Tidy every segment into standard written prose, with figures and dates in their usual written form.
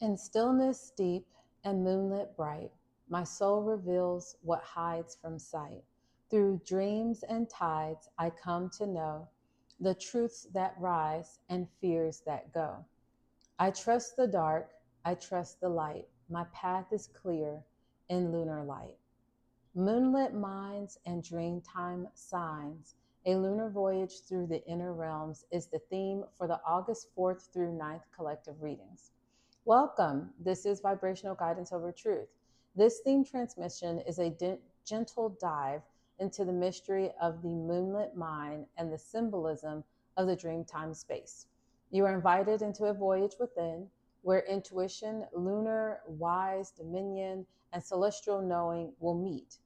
In stillness deep and moonlit bright, my soul reveals what hides from sight. Through dreams and tides, I come to know the truths that rise and fears that go. I trust the dark, I trust the light. My path is clear in lunar light. Moonlit minds and dreamtime signs. A lunar voyage through the inner realms is the theme for the August 4th through 9th collective readings. Welcome. This is Vibrational Guidance Over Truth. This theme transmission is a gentle dive into the mystery of the moonlit mind and the symbolism of the dreamtime space. You are invited into a voyage within where intuition, lunar, wise, dominion, and celestial knowing will meet.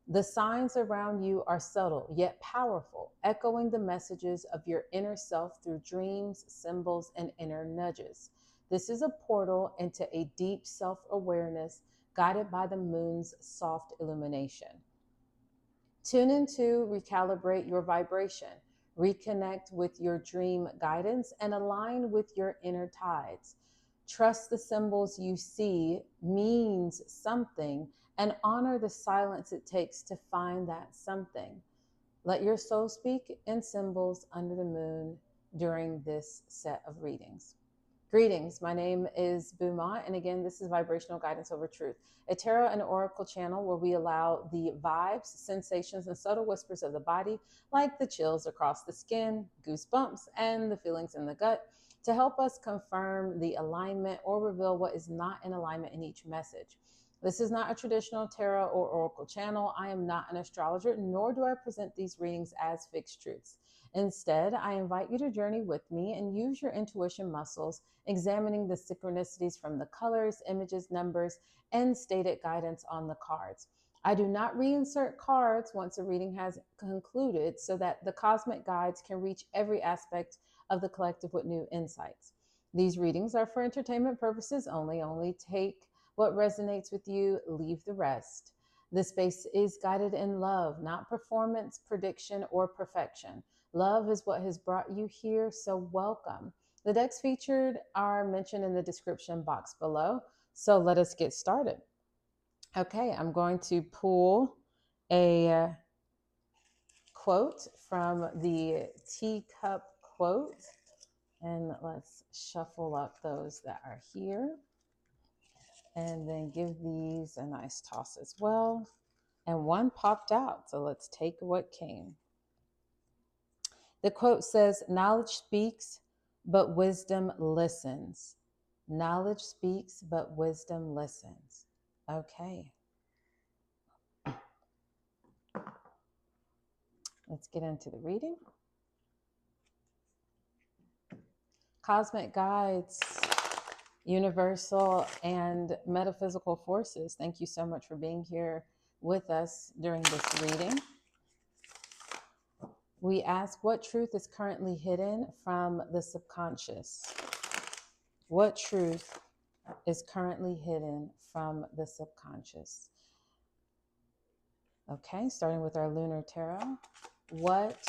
The signs around you are subtle yet powerful, echoing the messages of your inner self through dreams, symbols, and inner nudges. This is a portal into a deep self awareness guided by the moon's soft illumination. Tune in to recalibrate your vibration, reconnect with your dream guidance, and align with your inner tides. Trust the symbols you see means something and honor the silence it takes to find that something. Let your soul speak in symbols under the moon during this set of readings. Greetings, my name is Beaumont, and again, this is Vibrational Guidance Over Truth, a tarot and oracle channel where we allow the vibes, sensations, and subtle whispers of the body, like the chills across the skin, goosebumps, and the feelings in the gut, to help us confirm the alignment or reveal what is not in alignment in each message. This is not a traditional tarot or oracle channel. I am not an astrologer, nor do I present these readings as fixed truths. Instead, I invite you to journey with me and use your intuition muscles, examining the synchronicities from the colors, images, numbers, and stated guidance on the cards. I do not reinsert cards once a reading has concluded so that the cosmic guides can reach every aspect of the collective with new insights. These readings are for entertainment purposes only. Only take what resonates with you, leave the rest. This space is guided in love, not performance, prediction, or perfection. Love is what has brought you here, so welcome. The decks featured are mentioned in the description box below, so let us get started. Okay, I'm going to pull a quote from the teacup quote, and let's shuffle up those that are here, and then give these a nice toss as well. And one popped out, so let's take what came. The quote says, "Knowledge speaks, but wisdom listens." Knowledge speaks, but wisdom listens. Okay. Let's get into the reading. Cosmic guides, universal and metaphysical forces, thank you so much for being here with us during this reading. We ask, what truth is currently hidden from the subconscious? What truth is currently hidden from the subconscious? Okay, starting with our lunar tarot. What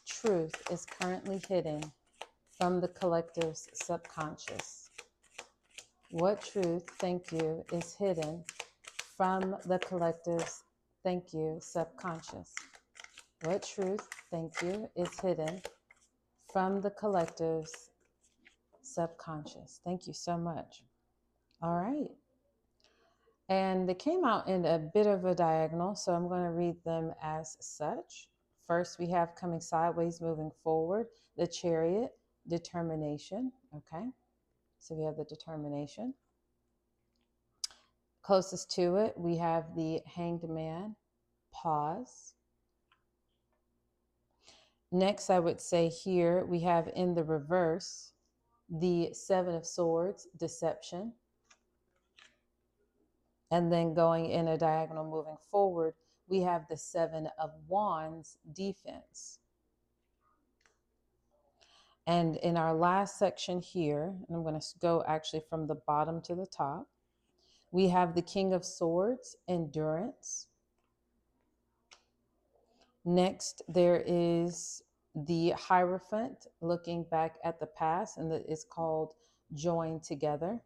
truth is currently hidden from the collective's subconscious? What truth, thank you, is hidden from the collective's, thank you, subconscious? What truth, thank you, is hidden from the collective's subconscious? Thank you so much. All right. And they came out in a bit of a diagonal, so I'm going to read them as such. First, we have coming sideways, moving forward, the Chariot, determination. Okay, so we have the determination. Closest to it, we have the Hanged Man, pause. Next, I would say here, we have in the reverse, the Seven of Swords, deception. And then going in a diagonal moving forward, we have the Seven of Wands, defense. And in our last section here, and I'm going to go actually from the bottom to the top, we have the King of Swords, endurance. Next, there is the Hierophant, looking back at the past, and it's called join together.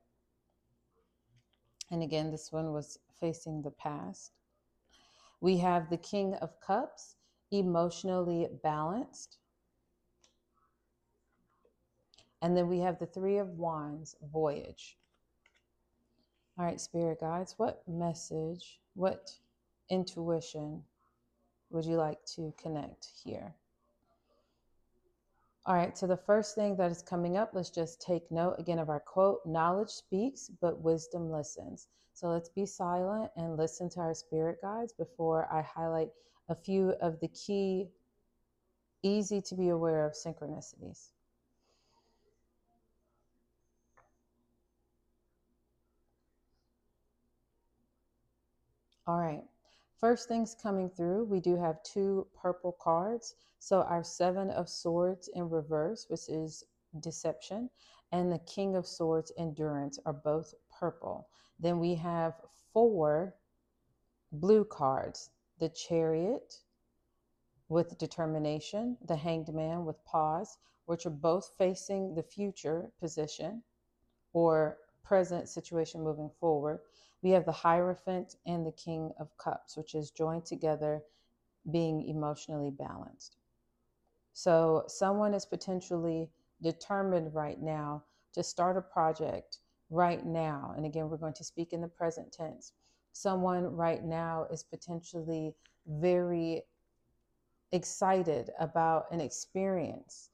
And again, this one was facing the past. We have the King of Cups, emotionally balanced. And then we have the Three of Wands, voyage. All right, spirit guides, what message, what intuition would you like to connect here? All right, so the first thing that is coming up, let's just take note again of our quote: knowledge speaks, but wisdom listens. So let's be silent and listen to our spirit guides before I highlight a few of the key, easy to be aware of synchronicities. All right. First things coming through, we do have two purple cards. So our Seven of Swords in reverse, which is deception, and the King of Swords, endurance, are both purple. Then we have four blue cards: the Chariot with determination, the Hanged Man with pause, which are both facing the future position or present situation moving forward. We have the Hierophant and the King of Cups, which is joined together, being emotionally balanced. So someone is potentially determined right now to start a project right now. And again, we're going to speak in the present tense. Someone right now is potentially very excited about an experience.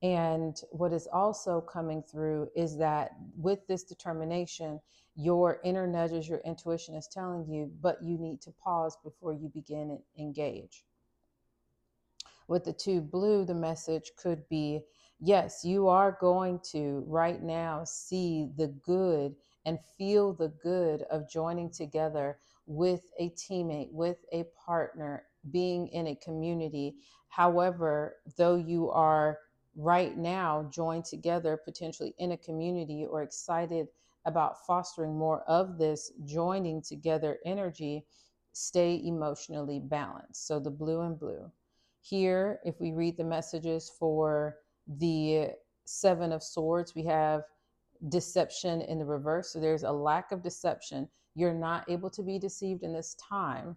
And what is also coming through is that with this determination, your inner nudges, your intuition is telling you, but you need to pause before you begin and engage. With the two blue, the message could be, yes, you are going to right now see the good and feel the good of joining together with a teammate, with a partner, being in a community. However, though you are right now joined together potentially in a community or excited about fostering more of this joining together energy, stay emotionally balanced. So the blue and blue. Here, if we read the messages for the Seven of Swords, we have deception in the reverse. So there's a lack of deception. You're not able to be deceived in this time.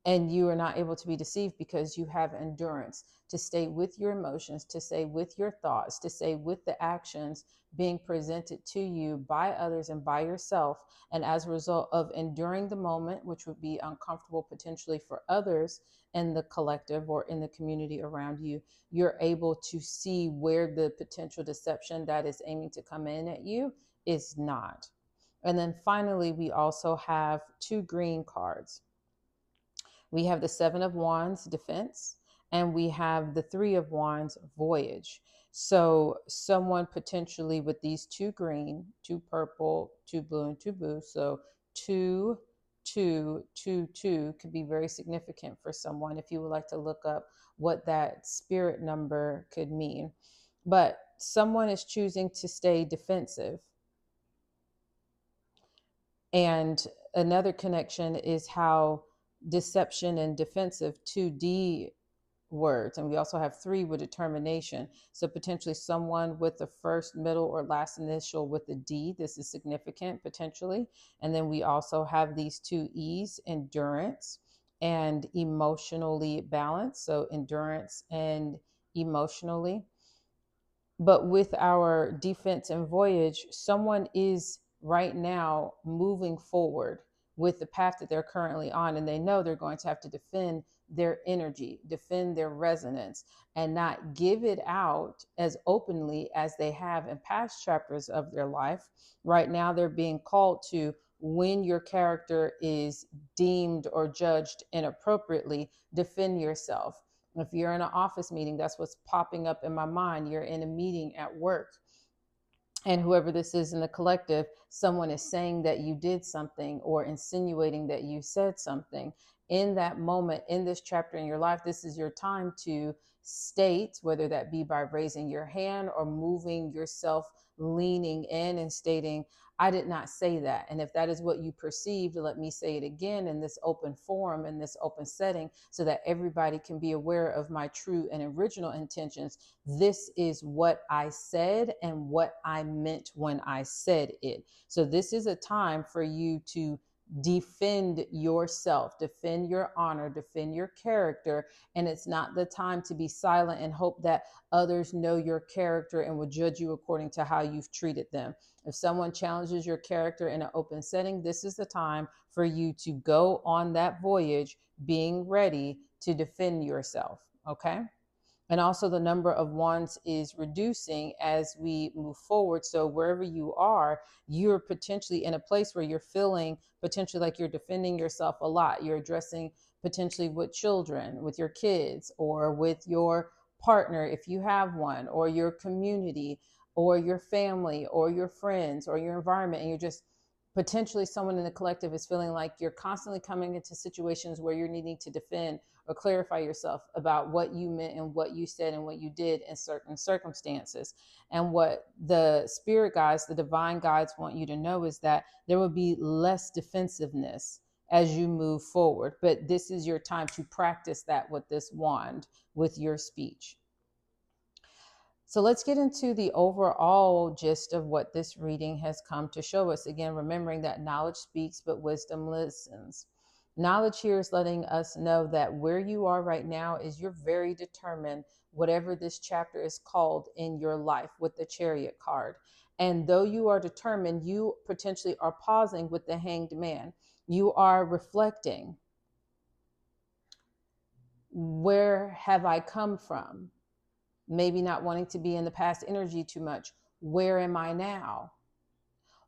And you are not able to be deceived because you have endurance to stay with your emotions, to stay with your thoughts, to stay with the actions being presented to you by others and by yourself. And as a result of enduring the moment, which would be uncomfortable potentially for others in the collective or in the community around you, you're able to see where the potential deception that is aiming to come in at you is not. And then finally, we also have two green cards. We have the Seven of Wands, defense, and we have the Three of Wands, voyage. So someone potentially with these two green, two purple, two blue, and two blue. So two, two, two, two could be very significant for someone if you would like to look up what that spirit number could mean. But someone is choosing to stay defensive. And another connection is how deception and defensive, 2D words. And we also have three with determination. So potentially someone with the first, middle, or last initial with the D. This is significant potentially. And then we also have these two E's, endurance and emotionally balanced. So endurance and emotionally. But with our defense and voyage, someone is right now moving forward with the path that they're currently on, and they know they're going to have to defend their energy, defend their resonance, and not give it out as openly as they have in past chapters of their life. Right now, they're being called to, when your character is deemed or judged inappropriately, defend yourself. If you're in an office meeting, that's what's popping up in my mind. You're in a meeting at work, and whoever this is in the collective, someone is saying that you did something or insinuating that you said something. In that moment, in this chapter in your life, this is your time to state, whether that be by raising your hand or moving yourself, leaning in and stating, I did not say that. And if that is what you perceived, let me say it again in this open forum, in this open setting, so that everybody can be aware of my true and original intentions. This is what I said and what I meant when I said it. So this is a time for you to defend yourself, defend your honor, defend your character. And it's not the time to be silent and hope that others know your character and will judge you according to how you've treated them. If someone challenges your character in an open setting, this is the time for you to go on that voyage being ready to defend yourself. Okay. And also the number of wands is reducing as we move forward. So wherever you are, you're potentially in a place where you're feeling potentially like you're defending yourself a lot. You're addressing potentially with children, with your kids, or with your partner, if you have one, or your community, or your family, or your friends, or your environment. And you're just potentially someone in the collective is feeling like you're constantly coming into situations where you're needing to defend or clarify yourself about what you meant and what you said and what you did in certain circumstances. And what the spirit guides, the divine guides want you to know is that there will be less defensiveness as you move forward. But this is your time to practice that with this wand, with your speech. So let's get into the overall gist of what this reading has come to show us. Again, remembering that knowledge speaks, but wisdom listens. Knowledge here is letting us know that where you are right now is you're very determined, whatever this chapter is called in your life with the Chariot card. And though you are determined, you potentially are pausing with the Hanged Man. You are reflecting. Where have I come from? Maybe not wanting to be in the past energy too much. Where am I now?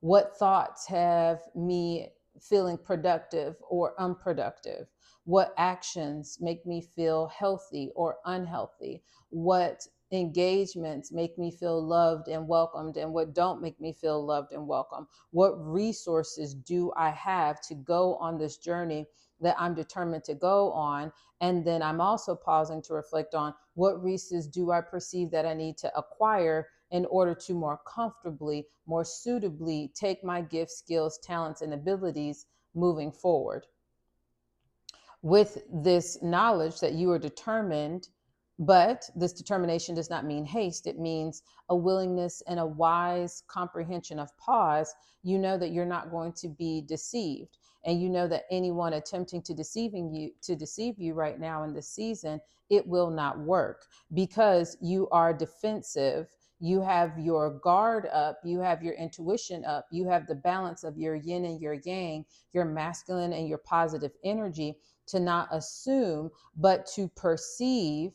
What thoughts have me feeling productive or unproductive? What actions make me feel healthy or unhealthy? What engagements make me feel loved and welcomed, and what don't make me feel loved and welcome? What resources do I have to go on this journey that I'm determined to go on? And then I'm also pausing to reflect on what resources do I perceive that I need to acquire in order to more comfortably, more suitably take my gifts, skills, talents, and abilities moving forward. With this knowledge that you are determined, but this determination does not mean haste. It means a willingness and a wise comprehension of pause. You know that you're not going to be deceived. And you know that anyone attempting to deceive you right now in this season, it will not work because you are defensive. You have your guard up, you have your intuition up, you have the balance of your yin and your yang, your masculine and your positive energy, to not assume, but to perceive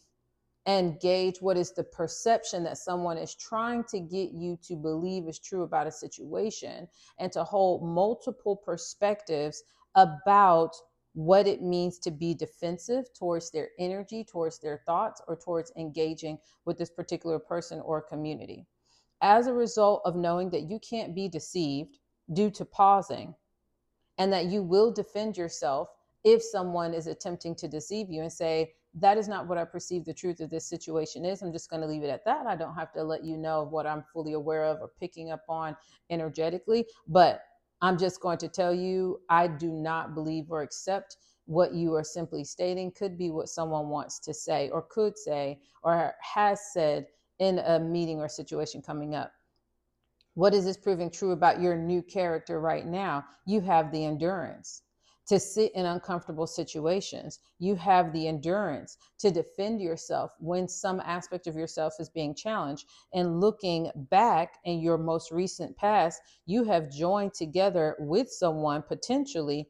and gauge what is the perception that someone is trying to get you to believe is true about a situation, and to hold multiple perspectives about what it means to be defensive towards their energy, towards their thoughts, or towards engaging with this particular person or community. As a result of knowing that you can't be deceived due to pausing, and that you will defend yourself if someone is attempting to deceive you and say, that is not what I perceive the truth of this situation is. I'm just going to leave it at that. I don't have to let you know of what I'm fully aware of or picking up on energetically, but I'm just going to tell you, I do not believe or accept what you are simply stating. Could be what someone wants to say or could say or has said in a meeting or situation coming up. What is this proving true about your new character right now? You have the endurance to sit in uncomfortable situations. You have the endurance to defend yourself when some aspect of yourself is being challenged. And looking back in your most recent past, you have joined together with someone potentially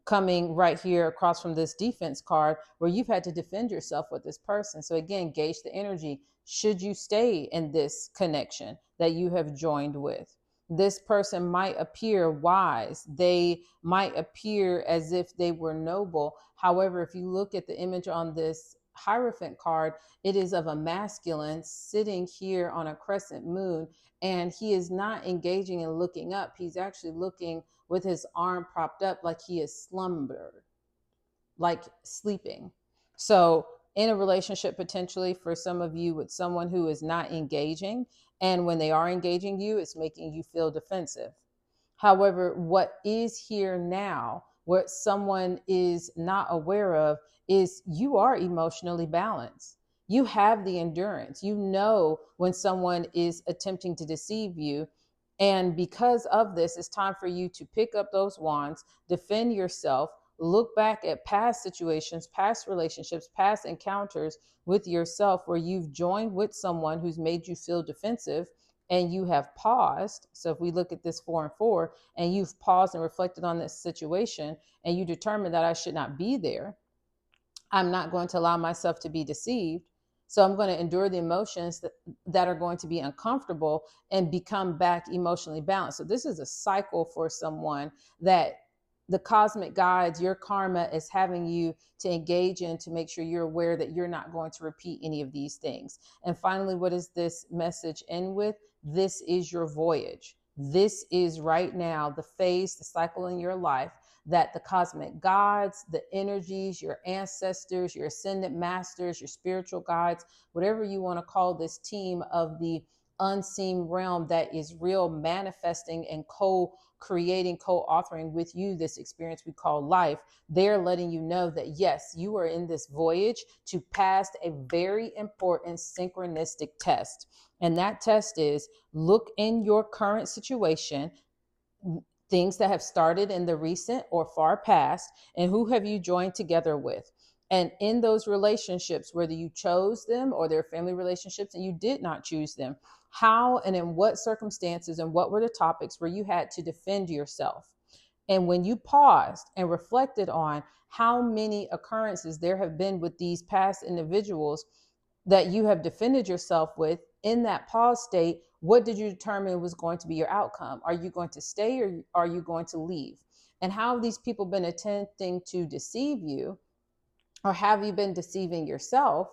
coming right here across from this defense card where you've had to defend yourself with this person. So again, gauge the energy. Should you stay in this connection that you have joined with? This person might appear wise. They might appear as if they were noble. However, if you look at the image on this Hierophant card, it is of a masculine sitting here on a crescent moon, and he is not engaging and looking up. He's actually looking with his arm propped up like he is slumbered, like sleeping. So in a relationship, potentially for some of you, with someone who is not engaging. And when they are engaging you, it's making you feel defensive. However, what is here now, what someone is not aware of, is you are emotionally balanced. You have the endurance. You know when someone is attempting to deceive you. And because of this, it's time for you to pick up those wands, defend yourself, look back at past situations, past relationships, past encounters with yourself where you've joined with someone who's made you feel defensive, and you have paused. So if we look at this 4 and 4, and you've paused and reflected on this situation, and you determine that I should not be there, I'm not going to allow myself to be deceived. So I'm going to endure the emotions that are going to be uncomfortable and become back emotionally balanced. So this is a cycle for someone that the cosmic guides, your karma, is having you to engage in, to make sure you're aware that you're not going to repeat any of these things. And finally, what does this message end with? This is your voyage. This is right now the phase, the cycle in your life that the cosmic gods, the energies, your ancestors, your ascendant masters, your spiritual guides, whatever you want to call this team of the unseen realm that is real, manifesting and co-creating, co-authoring with you this experience we call life, they're letting you know that yes, you are in this voyage to pass a very important synchronistic test. And that test is, look in your current situation, things that have started in the recent or far past, and who have you joined together with. And in those relationships, whether you chose them or they're family relationships and you did not choose them, how and in what circumstances and what were the topics where you had to defend yourself. And when you paused and reflected on how many occurrences there have been with these past individuals that you have defended yourself with, in that pause state, what did you determine was going to be your outcome? Are you going to stay or are you going to leave? And how have these people been attempting to deceive you, or have you been deceiving yourself?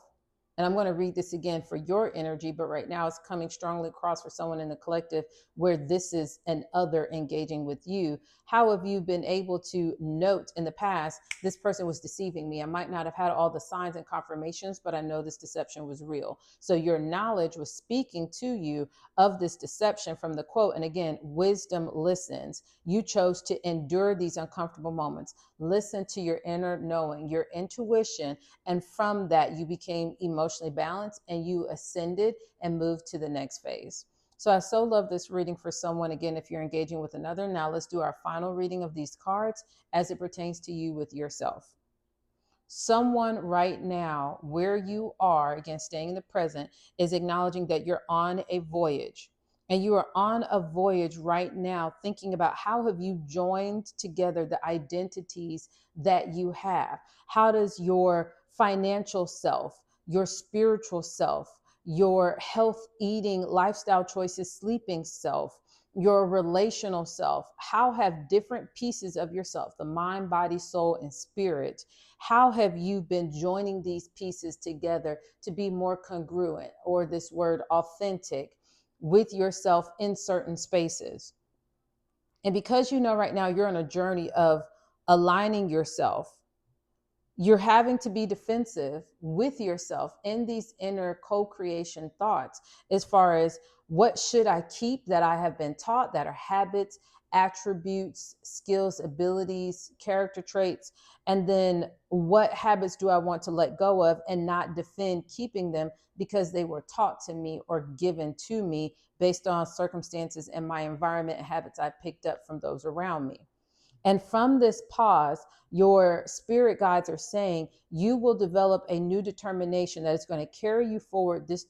And I'm going to read this again for your energy, but right now it's coming strongly across for someone in the collective where this is an other engaging with you. How have you been able to note in the past, this person was deceiving me? I might not have had all the signs and confirmations, but I know this deception was real. So your knowledge was speaking to you of this deception from the quote. And again, wisdom listens. You chose to endure these uncomfortable moments. Listen to your inner knowing, your intuition. And from that, you became emotionally balanced and you ascended and moved to the next phase. So I so love this reading for someone. Again, if you're engaging with another, now let's do our final reading of these cards as it pertains to you with yourself. Someone right now, where you are, again, staying in the present, is acknowledging that you're on a voyage. And you are on a voyage right now, thinking about how have you joined together the identities that you have? How does your financial self, your spiritual self, your health, eating, lifestyle choices, sleeping self, your relational self, how have different pieces of yourself, the mind, body, soul, and spirit, how have you been joining these pieces together to be more congruent, or this word authentic, with yourself in certain spaces? And because you know right now you're on a journey of aligning yourself, you're having to be defensive with yourself in these inner co-creation thoughts, as far as what should I keep that I have been taught that are habits, attributes, skills, abilities, character traits, and then what habits do I want to let go of and not defend keeping them because they were taught to me or given to me based on circumstances and my environment and habits I picked up from those around me. And from this pause, your spirit guides are saying you will develop a new determination that is going to carry you forward, this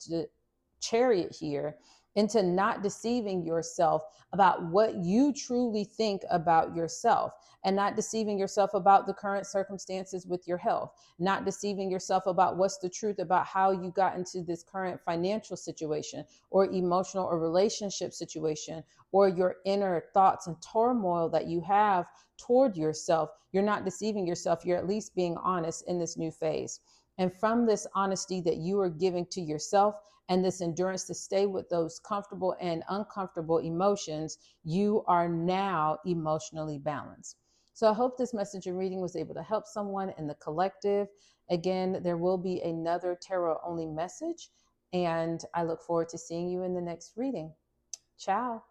chariot here, into not deceiving yourself about what you truly think about yourself, and not deceiving yourself about the current circumstances with your health, not deceiving yourself about what's the truth about how you got into this current financial situation or emotional or relationship situation, or your inner thoughts and turmoil that you have toward yourself. You're not deceiving yourself. You're at least being honest in this new phase. And from this honesty that you are giving to yourself and this endurance to stay with those comfortable and uncomfortable emotions, you are now emotionally balanced. So I hope this message and reading was able to help someone in the collective. Again, there will be another tarot only message, and I look forward to seeing you in the next reading. Ciao.